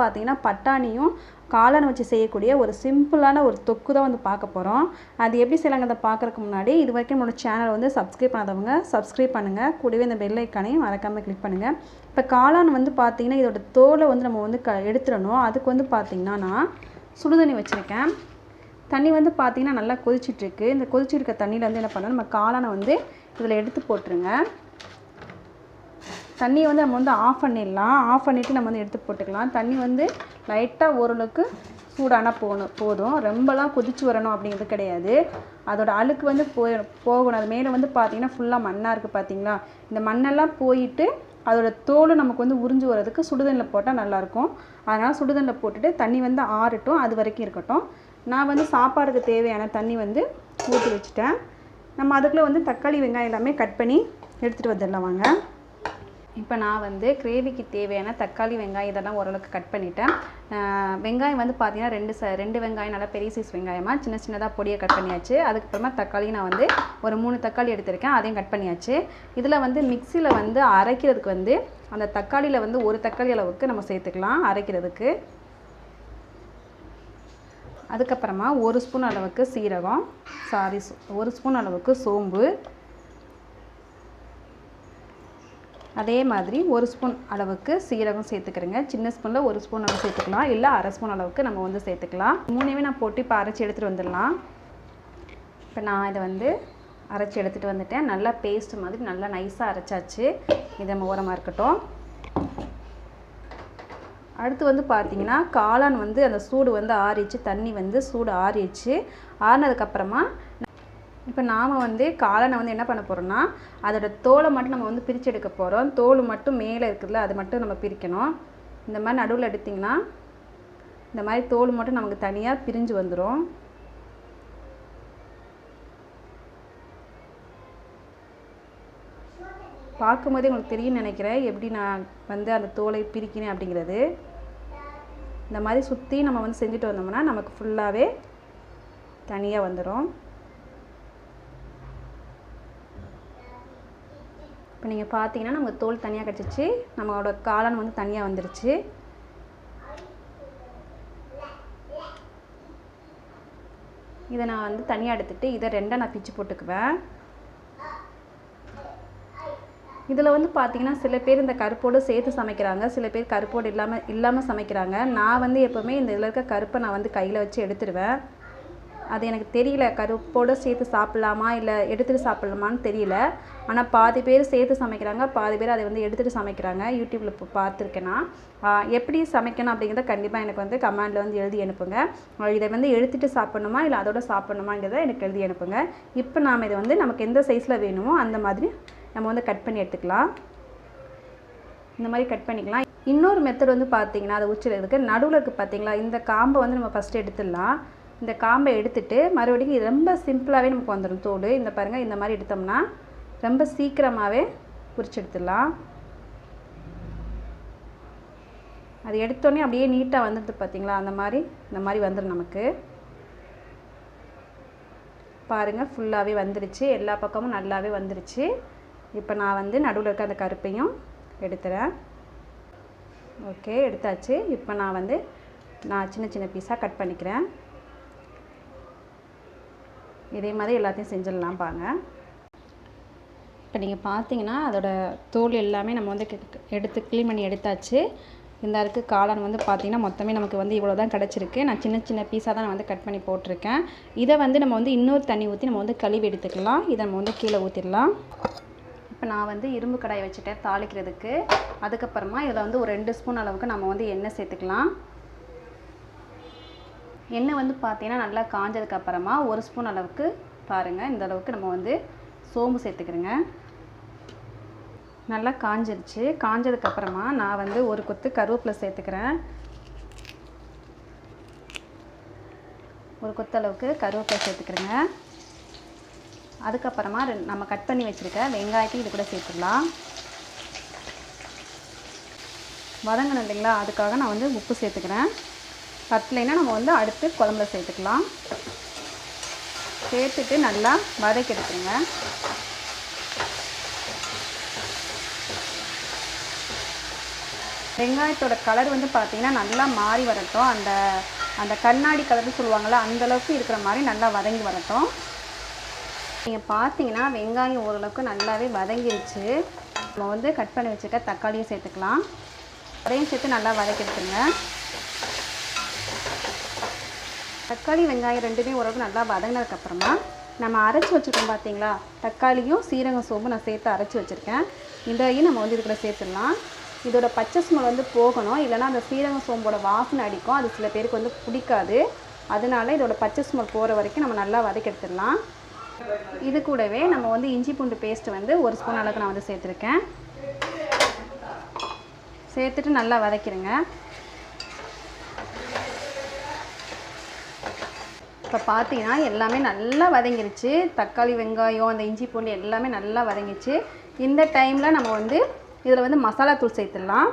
பார்த்திங்கன்னா பட்டாணியும் காளான் வச்சு செய்யக்கூடிய ஒரு சிம்பிளான ஒரு தொக்கு தான் வந்து பார்க்க போகிறோம். அது எப்படி செய்யலாங்கிறத பார்க்குறதுக்கு முன்னாடி இது வரைக்கும் நம்மளோட சேனலை வந்து சப்ஸ்கிரைப் பண்ணாதவங்க சப்ஸ்கிரைப் பண்ணுங்கள். கூடவே இந்த பெல் ஐக்கானையும் மறக்காமல் கிளிக் பண்ணுங்கள். இப்போ காளான் வந்து பார்த்திங்கன்னா இதோட தோலை வந்து நம்ம வந்து எடுத்துடணும். அதுக்கு வந்து பார்த்திங்கன்னா நான் சுடுதண்ணி வச்சுருக்கேன். தண்ணி வந்து பார்த்திங்கன்னா நல்லா கொதிச்சிட்ருக்கு. இந்த கொதிச்சிருக்க தண்ணியில் வந்து என்ன பண்ணணும், நம்ம காளானை வந்து இதில் எடுத்து போட்டுருங்க. தண்ணியை வந்து நம்ம வந்து ஆஃப் பண்ணிடலாம். ஆஃப் பண்ணிவிட்டு நம்ம வந்து எடுத்து போட்டுக்கலாம். தண்ணி வந்து லைட்டாக ஓரளவுக்கு சூடானா போதும். ரொம்பலாம் கொதிச்சு வரணும் அப்படிங்கிறது கிடையாது. அதோட அழுக்கு வந்து போகணும். அது மேலே வந்து பார்த்திங்கன்னா ஃபுல்லாக மண்ணாக இருக்குது பார்த்திங்களா. இந்த மண்ணெல்லாம் போயிட்டு அதோட தோல் நமக்கு வந்து உறிஞ்சு வரதுக்கு சுடுதண்ணில் போட்டால் நல்லாயிருக்கும். அதனால் சுடுதண்ணில் போட்டுட்டு தண்ணி வந்து ஆறட்டும், அது வரைக்கும் இருக்கட்டும். நான் வந்து சாப்பாடுக்கு தேவையான தண்ணி வந்து ஊற்றி வச்சுட்டேன். நம்ம அதுக்குள்ளே வந்து தக்காளி வெங்காயம் எல்லாமே கட் பண்ணி எடுத்துகிட்டு வந்துடலாம் வாங்க. இப்போ நான் வந்து கிரேவிக்கு தேவையான தக்காளி வெங்காயம் இதெல்லாம் ஓரளவுக்கு கட் பண்ணிட்டேன். வெங்காயம் வந்து பார்த்திங்கன்னா ரெண்டு வெங்காயம் நல்லா பெரிய சைஸ் வெங்காயமாக சின்ன சின்னதாக பொடியை கட் பண்ணியாச்சு. அதுக்கப்புறமா தக்காளி நான் வந்து ஒரு 3 தக்காளி எடுத்திருக்கேன், அதையும் கட் பண்ணியாச்சு. இதில் வந்து மிக்சியில் வந்து அரைக்கிறதுக்கு வந்து அந்த தக்காளியில் வந்து ஒரு தக்காளி அளவுக்கு நம்ம சேர்த்துக்கலாம் அரைக்கிறதுக்கு. அதுக்கப்புறமா 1 ஸ்பூன் அளவுக்கு சீரகம், 1 ஸ்பூன் அளவுக்கு சோம்பு, அதே மாதிரி 1 ஸ்பூன் அளவுக்கு சீரகம் சேர்த்துக்கிறேங்க. சின்ன ஸ்பூனில் 1 ஸ்பூன் அளவு சேர்த்துக்கலாம், இல்லை அரை ஸ்பூன் அளவுக்கு நம்ம வந்து சேர்த்துக்கலாம். 3மே நான் போட்டு இப்போ அரைச்சி எடுத்துகிட்டு வந்துடலாம். இப்போ நான் இதை வந்து அரைச்சி எடுத்துகிட்டு வந்துட்டேன். நல்லா பேஸ்ட் மாதிரி நல்லா நைஸாக அரைச்சாச்சு. இது நம்ம ஓரமாக இருக்கட்டும். அடுத்து வந்து பார்த்திங்கன்னா காளான் வந்து அந்த சூடு வந்து ஆறிச்சு, தண்ணி வந்து சூடு ஆறிச்சு. ஆறினதுக்கப்புறமா இப்போ நாம் வந்து காளானை வந்து என்ன பண்ண போகிறோம்னா அதோட தோலை மட்டும் நம்ம வந்து பிரித்து எடுக்க போகிறோம். தோல் மட்டும் மேலே இருக்குதுல்ல, அது மட்டும் நம்ம பிரிக்கணும். இந்த மாதிரி நடுவில் எடுத்திங்கன்னா இந்த மாதிரி தோல் மட்டும் நமக்கு தனியாக பிரிஞ்சு வந்துடும். பார்க்கும்போதே உங்களுக்கு தெரியும்னு நினைக்கிறேன் எப்படி நான் வந்து அந்த தோலை பிரிக்கிறேன் அப்படிங்கிறது. இந்த மாதிரி சுற்றி நம்ம வந்து செஞ்சுட்டு வந்தோம்னா நமக்கு ஃபுல்லாகவே தனியாக வந்துடும். இப்போ நீங்கள் பார்த்தீங்கன்னா நமக்கு தோல் தனியாக கிடச்சிச்சு, நம்மளோட காளான் வந்து தனியாக வந்துருச்சு. இதை நான் வந்து தனியாக எடுத்துகிட்டு இதை ரெண்டாக நான் பிச்சு போட்டுக்குவேன். இதில் வந்து பார்த்திங்கன்னா சில பேர் இந்த கருப்போடு சேர்த்து சமைக்கிறாங்க, சில பேர் கருப்போடு இல்லாமல் சமைக்கிறாங்க. நான் வந்து எப்போவுமே இந்த இதில் இருக்க கருப்பை நான் வந்து கையில் வச்சு எடுத்துடுவேன். அது எனக்கு தெரியல, கருப்போடு சேர்த்து சாப்பிட்லாமா இல்லை எடுத்துகிட்டு சாப்பிட்லாமான்னு தெரியல. ஆனால் பாதி பேர் சேர்த்து சமைக்கிறாங்க, பாதி பேர் அதை வந்து எடுத்துகிட்டு சமைக்கிறாங்க. யூடியூப்பில் இப்போ பார்த்துருக்கேன்னா எப்படி சமைக்கணும் அப்படிங்கிறத கண்டிப்பாக எனக்கு வந்து கமெண்டில் வந்து எழுதி அனுப்புங்க. இதை வந்து எடுத்துகிட்டு சாப்பிட்ணுமா இல்லை அதோட சாப்பிட்ணுமாங்கிறத எனக்கு எழுதி அனுப்புங்க. இப்போ நாம் இதை வந்து நமக்கு எந்த சைஸில் வேணுமோ அந்த மாதிரி நம்ம வந்து கட் பண்ணி எடுத்துக்கலாம். இந்த மாதிரி கட் பண்ணிக்கலாம். இன்னொரு மெத்தட் வந்து பார்த்திங்கன்னா அதை உச்சிறதுக்கு நடுவில் இருக்குது பார்த்திங்களா, இந்த காம்பை வந்து நம்ம ஃபஸ்ட்டு எடுத்துடலாம். இந்த காம்பை எடுத்துகிட்டு மறுபடியும் இது ரொம்ப சிம்பிளாகவே நமக்கு வந்துடும் தோல். இந்த பாருங்கள், இந்த மாதிரி எடுத்தோம்னா ரொம்ப சீக்கிரமாகவே உரிச்சு எடுத்துடலாம். அது எடுத்தோடனே அப்படியே நீட்டாக வந்துடுது பார்த்திங்களா, இந்த மாதிரி வந்துடும் நமக்கு. பாருங்கள், ஃபுல்லாகவே வந்துருச்சு, எல்லா பக்கமும் நல்லாவே வந்துருச்சு. இப்போ நான் வந்து நடுவில் இருக்க அந்த கருப்பையும் எடுத்துகிறேன். ஓகே, எடுத்தாச்சு. இப்போ நான் சின்ன சின்ன பீஸாக கட் பண்ணிக்கிறேன். இதே மாதிரி எல்லாத்தையும் செஞ்சிடலாம் பாங்க. இப்போ நீங்கள் பார்த்தீங்கன்னா அதோட தோல் எல்லாமே நம்ம வந்து எடுத்து க்ளீன் பண்ணி எடுத்தாச்சு. இந்த அளவுக்கு காளான் வந்து பார்த்திங்கன்னா மொத்தமே நமக்கு வந்து இவ்வளோ தான் கிடச்சிருக்கு. நான் சின்ன சின்ன பீஸாக தான் நான் வந்து கட் பண்ணி போட்டிருக்கேன். இதை வந்து நம்ம வந்து இன்னொரு தண்ணி ஊற்றி நம்ம வந்து கழுவி எடுத்துக்கலாம். இதை நம்ம வந்து கீழே ஊற்றிடலாம். இப்போ நான் வந்து இரும்பு கடாயை வச்சுட்டேன் தாளிக்கிறதுக்கு. அதுக்கப்புறமா இதில் வந்து ஒரு 2 ஸ்பூன் அளவுக்கு நம்ம வந்து எண்ணெய் சேர்த்துக்கலாம். எண்ணெய் வந்து பார்த்திங்கன்னா நல்லா காஞ்சதுக்கப்புறமா 1 ஸ்பூன் அளவுக்கு பாருங்கள், இந்த அளவுக்கு நம்ம வந்து சோம்பு சேர்த்துக்கிறேங்க. நல்லா காஞ்சிருச்சு. காஞ்சதுக்கப்புறமா நான் வந்து ஒரு கொத்து கருவேப்பிலை சேர்த்துக்கிறேன். ஒரு கொத்து அளவுக்கு கருவேப்பிலை சேர்த்துக்கிறேங்க. அதுக்கப்புறமா நம்ம கட் பண்ணி வச்சுருக்க வெங்காயத்தையும் இது கூட சேர்த்துடலாம். வதங்கணும் இல்லைங்களா, அதுக்காக நான் வந்து உப்பு சேர்த்துக்கிறேன். பத்தலைன்னா நம்ம வந்து அடுத்து குழம்புல சேர்த்துக்கலாம். சேர்த்துட்டு நல்லா வதக்கி எடுத்துங்க. வெங்காயத்தோட கலர் வந்து பார்த்திங்கன்னா நல்லா மாறி வரட்டும். அந்த அந்த கண்ணாடி கலர்னு சொல்லுவாங்கள்ல, அந்தளவுக்கு இருக்கிற மாதிரி நல்லா வதங்கி வரட்டும். நீங்கள் பார்த்தீங்கன்னா வெங்காயம் ஓரளவுக்கு நல்லாவே வதங்கிருச்சு. நம்ம வந்து கட் பண்ணி வச்சுருக்க தக்காளியும் சேர்த்துக்கலாம். அதையும் சேர்த்து நல்லா வதக்கிடுத்துங்க. தக்காளி வெங்காயம் ரெண்டுமே ஓரளவுக்கு நல்லா வதங்கினதுக்கப்புறமா நம்ம அரைச்சி வச்சுருக்கோம் பார்த்தீங்களா, தக்காளியும் சீரகம் சோம்பு நான் சேர்த்து அரைச்சி வச்சுருக்கேன். இதையும் நம்ம வந்து இதுக்குள்ள சேர்த்துடலாம். இதோட பச்சை ஸ்மெல் வந்து போகணும், இல்லைனா அந்த சீரகம் சோம்போட வாசனை அடிக்கும். அது சில பேருக்கு வந்து பிடிக்காது. அதனால இதோட பச்சை ஸ்மெல் போகிற வரைக்கும் நம்ம நல்லா வதக்கி எடுத்துடலாம். இது கூடவே நம்ம வந்து இஞ்சி பூண்டு பேஸ்ட்டு வந்து 1 ஸ்பூன் அளவுக்கு நான் வந்து சேர்த்துருக்கேன். சேர்த்துட்டு நல்லா வதக்கிடுங்க. இப்போ பார்த்தீங்கன்னா எல்லாமே நல்லா வதங்கிருச்சு. தக்காளி வெங்காயம் அந்த இஞ்சி பூண்டு எல்லாமே நல்லா வதங்கிச்சு. இந்த டைமில் நம்ம வந்து இதில் வந்து மசாலா தூள் சேர்த்துடலாம்.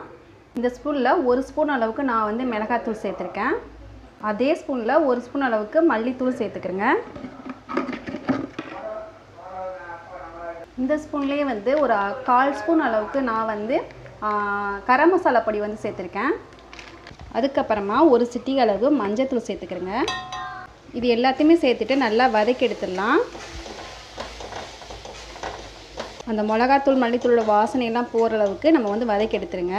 இந்த ஸ்பூனில் 1 ஸ்பூன் அளவுக்கு நான் வந்து மிளகாத்தூள் சேர்த்துருக்கேன். அதே ஸ்பூனில் 1 ஸ்பூன் அளவுக்கு மல்லித்தூள் சேர்த்துக்கிறேங்க. இந்த ஸ்பூன்லேயே வந்து ஒரு 1/4 ஸ்பூன் அளவுக்கு நான் வந்து கரம் மசாலா பொடி வந்து சேர்த்துருக்கேன். அதுக்கப்புறமா ஒரு சிட்டிகை அளவு மஞ்சத்தூள் சேர்த்துக்கிறேங்க. இது எல்லாத்தையுமே சேர்த்துட்டு நல்லா வதக்கி எடுத்துடலாம். அந்த மிளகாத்தூள் மல்லித்தூளோட வாசனையெல்லாம் போகிற அளவுக்கு நம்ம வந்து வதக்கி எடுத்துருங்க.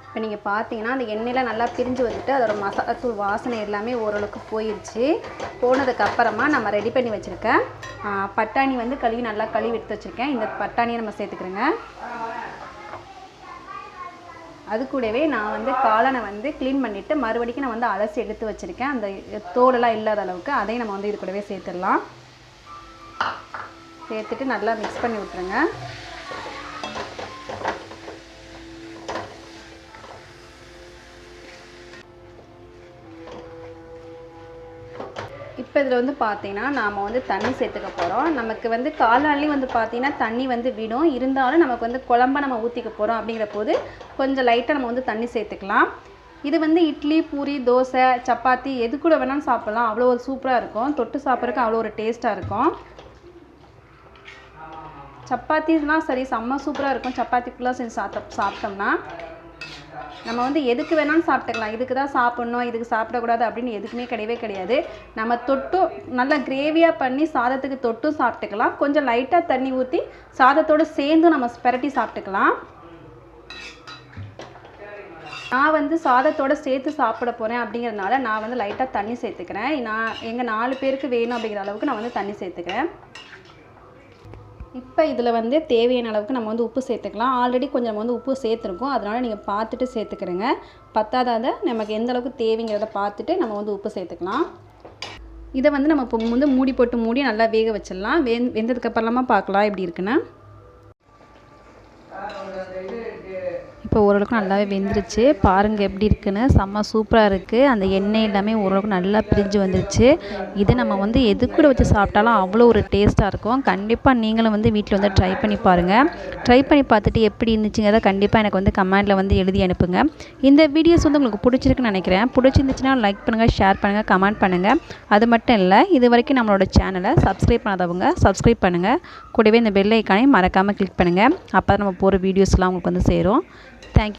இப்போ நீங்கள் பார்த்தீங்கன்னா அந்த எண்ணெயில் நல்லா பிரிஞ்சு வந்துட்டு அதோட மசாலாத்தூள் வாசனை எல்லாமே ஓரளவுக்கு போயிடுச்சு. போனதுக்கப்புறமா நம்ம ரெடி பண்ணி வச்சுருக்க பட்டாணி வந்து நல்லா கழுவி எடுத்து வச்சுருக்கேன். இந்த பட்டாணியை நம்ம சேர்த்துக்கிறோங்க. அது கூடவே நான் வந்து காளானை வந்து க்ளீன் பண்ணிவிட்டு மறுபடியும் நான் வந்து அலசி எடுத்து வச்சுருக்கேன். அந்த தோலெல்லாம் இல்லாத அளவுக்கு அதையும் நம்ம வந்து இது கூடவே சேர்த்துடலாம். சேர்த்துட்டு நல்லா மிக்ஸ் பண்ணி விட்டுருங்க. இப்போ இதில் வந்து பார்த்தீங்கன்னா நாம் வந்து தண்ணி சேர்த்துக்க போகிறோம். நமக்கு வந்து காளான்லேயும் வந்து பார்த்தீங்கன்னா தண்ணி வந்து விடும். இருந்தாலும் நமக்கு வந்து குழம்பா நம்ம ஊற்றிக்க போகிறோம். அப்படிங்கிற போது கொஞ்சம் லைட்டாக நம்ம வந்து தண்ணி சேர்த்துக்கலாம். இது வந்து இட்லி, பூரி, தோசை, சப்பாத்தி எது கூட வேணாலும் சாப்பிட்லாம். அவ்வளோ ஒரு சூப்பராக இருக்கும். தொட்டு சாப்பிட்றதுக்கு அவ்வளோ ஒரு டேஸ்ட்டாக இருக்கும். சப்பாத்திலாம் சரி செம்ம சூப்பராக இருக்கும். சப்பாத்திக்குள்ளே செஞ்சு சாப்பிட்டோம்னா நம்ம வந்து எதுக்கு வேணாலும் சாப்பிட்டுக்கலாம். இதுக்கு தான் சாப்பிட்ணும், இதுக்கு சாப்பிடக்கூடாது அப்படின்னு எதுக்குமே கிடையவே கிடையாது. நம்ம தொட்டும் நல்லா கிரேவியாக பண்ணி சாதத்துக்கு தொட்டும் சாப்பிட்டுக்கலாம். கொஞ்சம் லைட்டாக தண்ணி ஊற்றி சாதத்தோடு சேர்ந்து நம்ம பெரட்டி சாப்பிட்டுக்கலாம். நான் வந்து சாதத்தோடு சேர்த்து சாப்பிட போகிறேன் அப்படிங்கிறதுனால நான் வந்து லைட்டாக தண்ணி சேர்த்துக்கிறேன். எங்கள் 4 பேருக்கு வேணும் அப்படிங்கிற அளவுக்கு நான் வந்து தண்ணி சேர்த்துக்கிறேன். இப்போ இதில் வந்து தேவையான அளவுக்கு நம்ம வந்து உப்பு சேர்த்துக்கலாம். ஆல்ரெடி கொஞ்சம் வந்து உப்பு சேர்த்துருக்கோம். அதனால் நீங்கள் பார்த்துட்டு சேர்த்துக்கிறேங்க. பத்தாத நமக்கு எந்த அளவுக்கு தேவைங்கிறத பார்த்துட்டு நம்ம வந்து உப்பு சேர்த்துக்கலாம். இதை வந்து நம்ம இப்போ வந்து மூடி போட்டு மூடி நல்லா வேக வச்சிடலாம். வெந்ததுக்கப்புறமா பார்க்கலாம் எப்படி இருக்குன்னு. இப்போ ஓரளவுக்கு நல்லாவே வெந்துருச்சு. பாருங்கள் எப்படி இருக்குன்னு. செம்ம சூப்பராக இருக்குது. அந்த எண்ணெய் எல்லாமே ஓரளவுக்கு நல்லா பிரிஞ்சு வந்துருச்சு. இதை நம்ம வந்து எது கூட வச்சு சாப்பிட்டாலும் அவ்வளோ ஒரு டேஸ்ட்டாக இருக்கும். கண்டிப்பாக நீங்களும் வந்து வீட்டில் வந்து ட்ரை பண்ணி பாருங்கள். ட்ரை பண்ணி பார்த்துட்டு எப்படி இருந்துச்சுங்கிறத கண்டிப்பாக எனக்கு வந்து கமெண்ட்டில் வந்து எழுதி அனுப்புங்க. இந்த வீடியோஸ் வந்து உங்களுக்கு பிடிச்சிருக்குன்னு நினைக்கிறேன். பிடிச்சிருந்துச்சுன்னா லைக் பண்ணுங்கள், ஷேர் பண்ணுங்கள், கமெண்ட் பண்ணுங்கள். அது மட்டும் இல்லை, இது வரைக்கும் நம்மளோட சேனலை சப்ஸ்கிரைப் பண்ணாதவங்க சப்ஸ்கிரைப் பண்ணுங்கள். கூடவே இந்த பெல் ஐக்கானை மறக்காமல் கிளிக் பண்ணுங்கள். அப்போ தான் நம்ம போகிற வீடியோஸ்லாம் உங்களுக்கு வந்து சேரும். தேங்க்யூ.